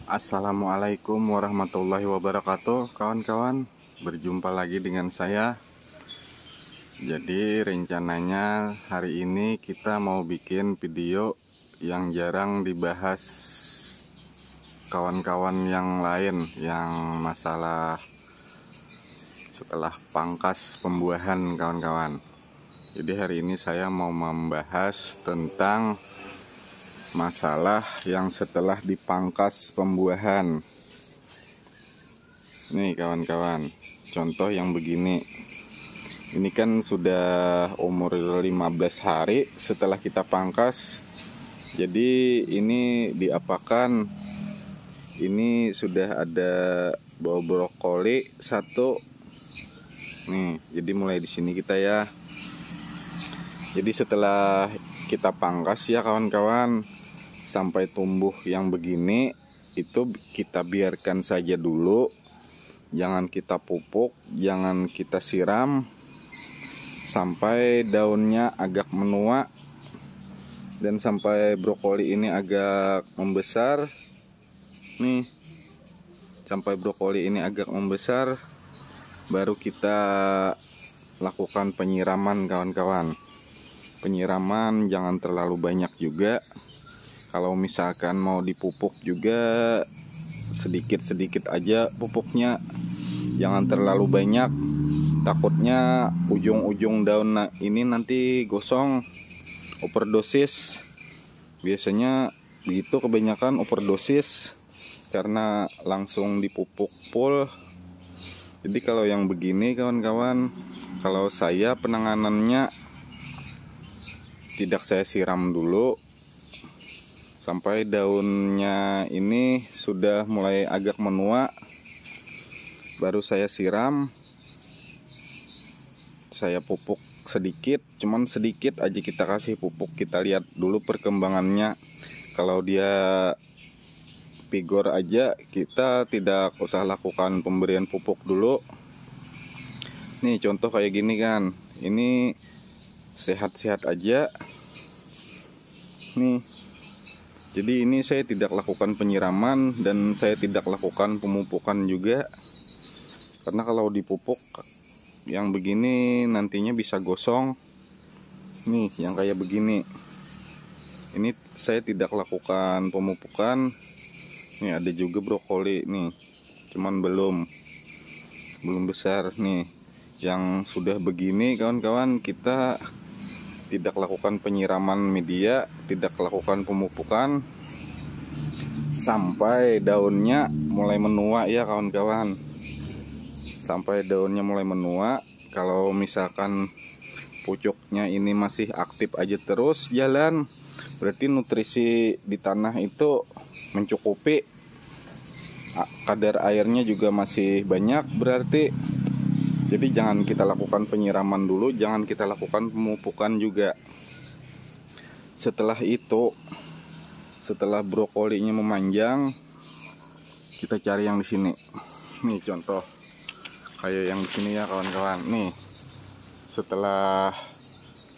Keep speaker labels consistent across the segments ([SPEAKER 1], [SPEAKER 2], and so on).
[SPEAKER 1] Assalamualaikum warahmatullahi wabarakatuh, kawan-kawan. Berjumpa lagi dengan saya. Jadi rencananya hari ini kita mau bikin video yang jarang dibahas kawan-kawan yang lain, yang masalah setelah pangkas pembuahan, kawan-kawan. Jadi hari ini saya mau membahas tentang masalah yang setelah dipangkas pembuahan. Nih kawan-kawan, contoh yang begini. Ini kan sudah umur 15 hari setelah kita pangkas. Jadi ini diapakan? Ini sudah ada bau brokoli satu. Nih, jadi mulai di sini kita ya. Jadi setelah kita pangkas ya kawan-kawan, sampai tumbuh yang begini, itu kita biarkan saja dulu. Jangan kita pupuk, jangan kita siram sampai daunnya agak menua dan sampai brokoli ini agak membesar. Nih, sampai brokoli ini agak membesar, baru kita lakukan penyiraman, kawan-kawan. Penyiraman jangan terlalu banyak juga. Kalau misalkan mau dipupuk juga sedikit-sedikit aja pupuknya, jangan terlalu banyak. Takutnya ujung-ujung daun ini nanti gosong, overdosis. Biasanya begitu, kebanyakan overdosis karena langsung dipupuk full. Jadi kalau yang begini kawan-kawan, kalau saya penanganannya tidak saya siram dulu sampai daunnya ini sudah mulai agak menua, baru saya siram. Saya pupuk sedikit, cuman sedikit aja kita kasih pupuk. Kita lihat dulu perkembangannya. Kalau dia pigor aja, kita tidak usah lakukan pemberian pupuk dulu. Nih contoh kayak gini kan, ini sehat-sehat aja. Nih, jadi ini saya tidak lakukan penyiraman dan saya tidak lakukan pemupukan juga. Karena kalau dipupuk yang begini nantinya bisa gosong. Nih yang kayak begini, ini saya tidak lakukan pemupukan. Nih ada juga brokoli nih, cuman belum besar. Nih yang sudah begini kawan-kawan, kita tidak lakukan penyiraman media, tidak lakukan pemupukan sampai daunnya mulai menua ya kawan-kawan. Sampai daunnya mulai menua. Kalau misalkan pucuknya ini masih aktif aja terus jalan, berarti nutrisi di tanah itu mencukupi. Kadar airnya juga masih banyak berarti. Jadi jangan kita lakukan penyiraman dulu, jangan kita lakukan pemupukan juga. Setelah itu, setelah brokolinya memanjang, kita cari yang di sini. Nih contoh kayak yang di sini ya kawan-kawan. Nih, setelah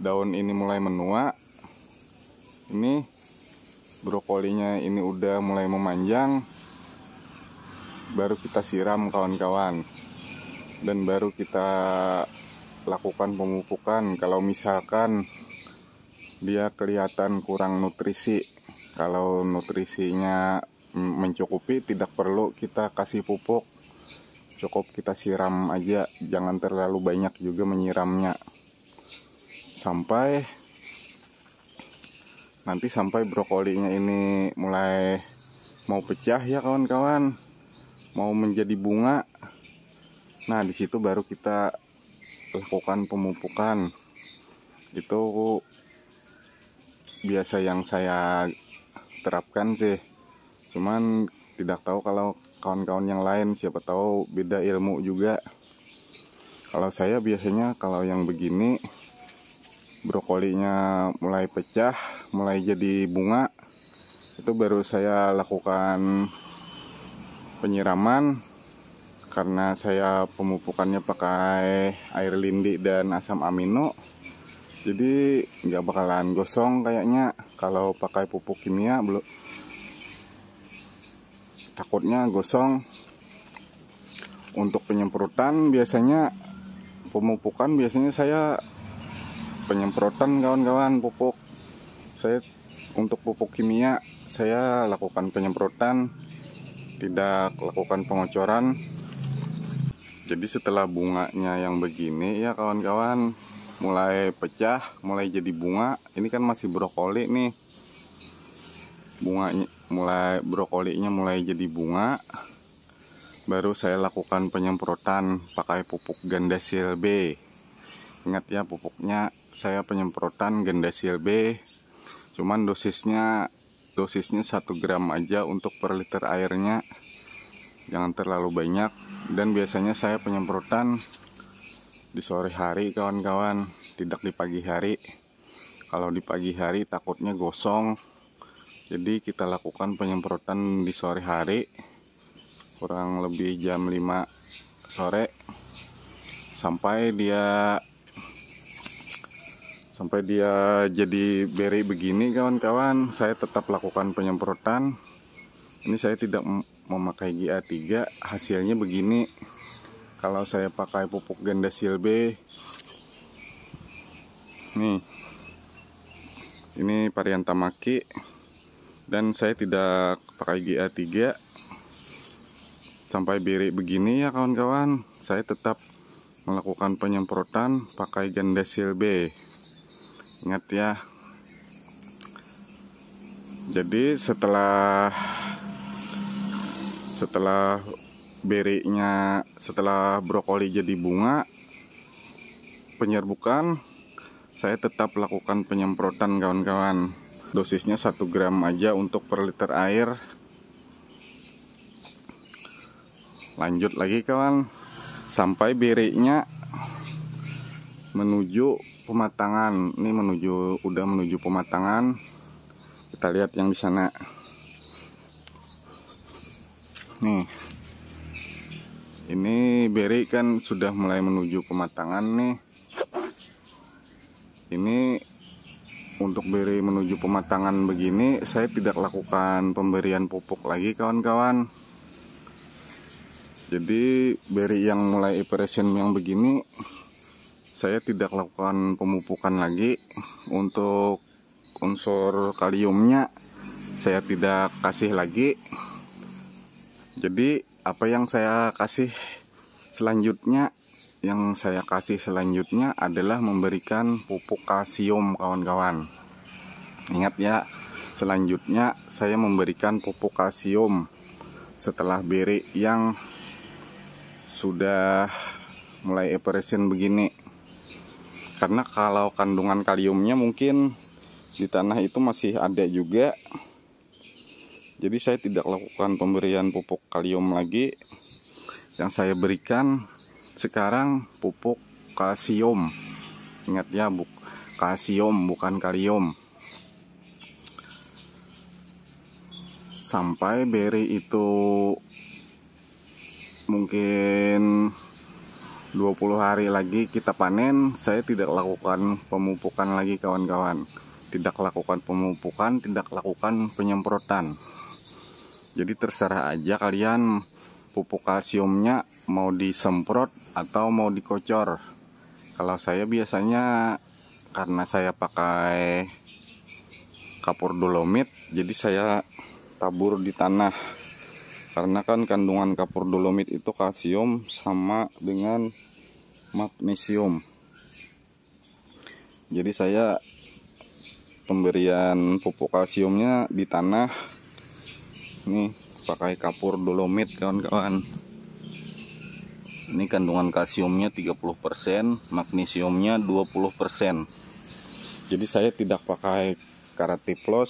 [SPEAKER 1] daun ini mulai menua, ini brokolinya ini udah mulai memanjang, baru kita siram kawan-kawan. Dan baru kita lakukan pemupukan kalau misalkan dia kelihatan kurang nutrisi. Kalau nutrisinya mencukupi, tidak perlu kita kasih pupuk, cukup kita siram aja. Jangan terlalu banyak juga menyiramnya, sampai brokolinya ini mulai mau pecah ya kawan-kawan, mau menjadi bunga. Nah di situ baru kita lakukan pemupukan. Itu biasa yang saya terapkan sih. Cuman tidak tahu kalau kawan-kawan yang lain, siapa tahu beda ilmu juga. Kalau saya biasanya kalau yang begini, brokolinya mulai pecah, mulai jadi bunga, itu baru saya lakukan penyiraman. Karena saya pemupukannya pakai air lindi dan asam amino, jadi nggak bakalan gosong kayaknya. Kalau pakai pupuk kimia takutnya gosong. Untuk penyemprotan biasanya, pemupukan biasanya saya penyemprotan kawan-kawan pupuk. Saya untuk pupuk kimia saya lakukan penyemprotan, tidak lakukan pengocoran. Jadi setelah bunganya yang begini ya kawan-kawan, mulai pecah, mulai jadi bunga. Ini kan masih brokoli nih. Bunganya brokolinya mulai jadi bunga. Baru saya lakukan penyemprotan pakai pupuk Gandasil B. Ingat ya, pupuknya saya penyemprotan Gandasil B. Cuman dosisnya 1 gram aja untuk per liter airnya. Jangan terlalu banyak. Dan biasanya saya penyemprotan di sore hari kawan-kawan, tidak di pagi hari. Kalau di pagi hari takutnya gosong, jadi kita lakukan penyemprotan di sore hari, kurang lebih jam 5 sore, sampai dia jadi beri begini kawan-kawan. Saya tetap lakukan penyemprotan. Ini saya tidak memakai GA3, hasilnya begini. Kalau saya pakai pupuk Gandasil B, nih, ini varian Tamaki, dan saya tidak pakai GA3 sampai beri begini ya kawan-kawan. Saya tetap melakukan penyemprotan pakai Gandasil B. Ingat ya. Jadi setelah brokoli jadi bunga, penyerbukan, saya tetap lakukan penyemprotan kawan-kawan. Dosisnya 1 gram aja untuk per liter air. Lanjut lagi kawan, sampai berinya menuju pematangan. Ini udah menuju pematangan. Kita lihat yang di sana. Nih, ini beri kan sudah mulai menuju pematangan nih. Ini untuk beri menuju pematangan begini, saya tidak lakukan pemberian pupuk lagi kawan-kawan. Jadi beri yang mulai operation yang begini, saya tidak lakukan pemupukan lagi. Untuk unsur kaliumnya saya tidak kasih lagi. Jadi apa yang saya kasih selanjutnya, adalah memberikan pupuk kalsium kawan-kawan. Ingat ya, selanjutnya saya memberikan pupuk kalsium setelah beri yang sudah mulai operation begini. Karena kalau kandungan kaliumnya mungkin di tanah itu masih ada juga. Jadi saya tidak lakukan pemberian pupuk kalium lagi. Yang saya berikan sekarang pupuk kalsium. Ingat ya, kalsium bukan kalium. Sampai beri itu mungkin 20 hari lagi kita panen, saya tidak lakukan pemupukan lagi kawan-kawan. Tidak lakukan pemupukan, tidak lakukan penyemprotan. Jadi terserah aja kalian pupuk kalsiumnya mau disemprot atau mau dikocor. Kalau saya biasanya, karena saya pakai kapur dolomit, jadi saya tabur di tanah. Karena kan kandungan kapur dolomit itu kalsium sama dengan magnesium. Jadi saya pemberian pupuk kalsiumnya di tanah. Nih pakai kapur dolomit kawan-kawan. Ini kandungan kalsiumnya 30%, magnesiumnya 20%. Jadi saya tidak pakai karatiplos.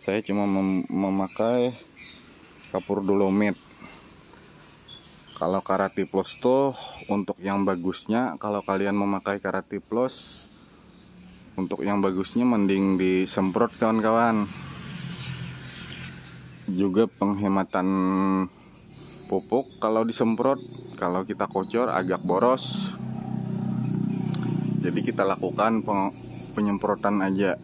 [SPEAKER 1] Saya cuma memakai kapur dolomit. Kalau karatiplos tuh untuk yang bagusnya, kalau kalian memakai karatiplos, untuk yang bagusnya mending disemprot kawan-kawan. Juga penghematan pupuk kalau disemprot, kalau kita kocor agak boros. Jadi kita lakukan penyemprotan aja.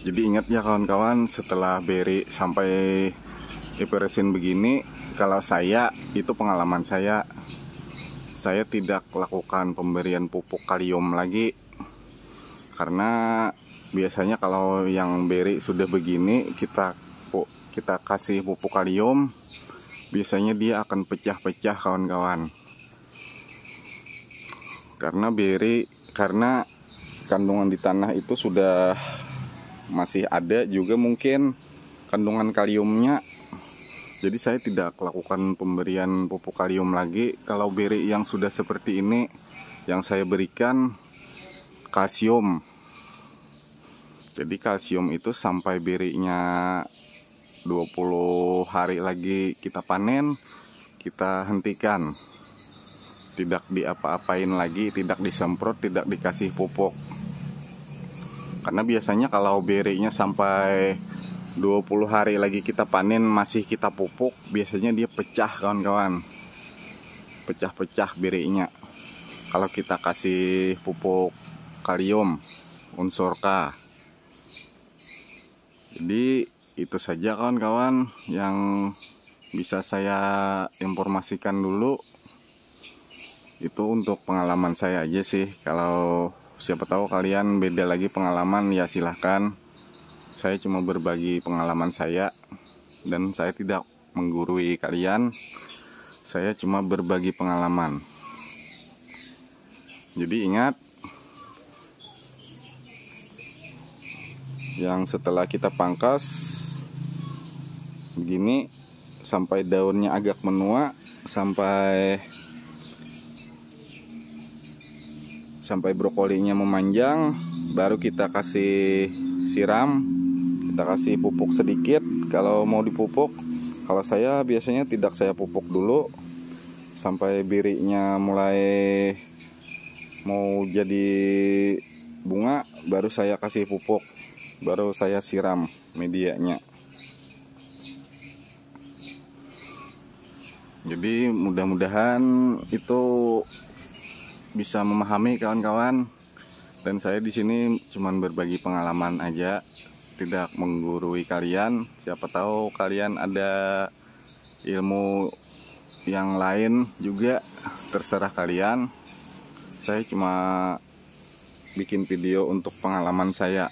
[SPEAKER 1] Jadi ingat ya kawan-kawan, setelah beri sampai hiperesin begini, kalau saya itu pengalaman saya tidak lakukan pemberian pupuk kalium lagi. Karena biasanya kalau yang beri sudah begini, kita kasih pupuk kalium, biasanya dia akan pecah-pecah kawan-kawan. Karena kandungan di tanah itu sudah masih ada juga mungkin kandungan kaliumnya. Jadi saya tidak lakukan pemberian pupuk kalium lagi. Kalau beri yang sudah seperti ini, yang saya berikan kalsium. Jadi kalsium itu sampai berinya 20 hari lagi kita panen, kita hentikan. Tidak diapa-apain lagi, tidak disemprot, tidak dikasih pupuk. Karena biasanya kalau berinya sampai 20 hari lagi kita panen masih kita pupuk, biasanya dia pecah kawan-kawan. Pecah-pecah berinya. Kalau kita kasih pupuk kalium unsur K. Jadi itu saja kawan-kawan yang bisa saya informasikan dulu. Itu untuk pengalaman saya aja sih. Kalau siapa tahu kalian beda lagi pengalaman, ya silahkan. Saya cuma berbagi pengalaman saya, dan saya tidak menggurui kalian. Saya cuma berbagi pengalaman. Jadi ingat, yang setelah kita pangkas begini sampai daunnya agak menua, sampai brokolinya memanjang, baru kita kasih siram. Kita kasih pupuk sedikit kalau mau dipupuk. Kalau saya biasanya tidak saya pupuk dulu sampai birinya mulai mau jadi bunga, baru saya kasih pupuk, baru saya siram medianya. Jadi mudah-mudahan itu bisa memahami kawan-kawan. Dan saya di sini cuman berbagi pengalaman aja, tidak menggurui kalian. Siapa tahu kalian ada ilmu yang lain juga, terserah kalian. Saya cuma bikin video untuk pengalaman saya.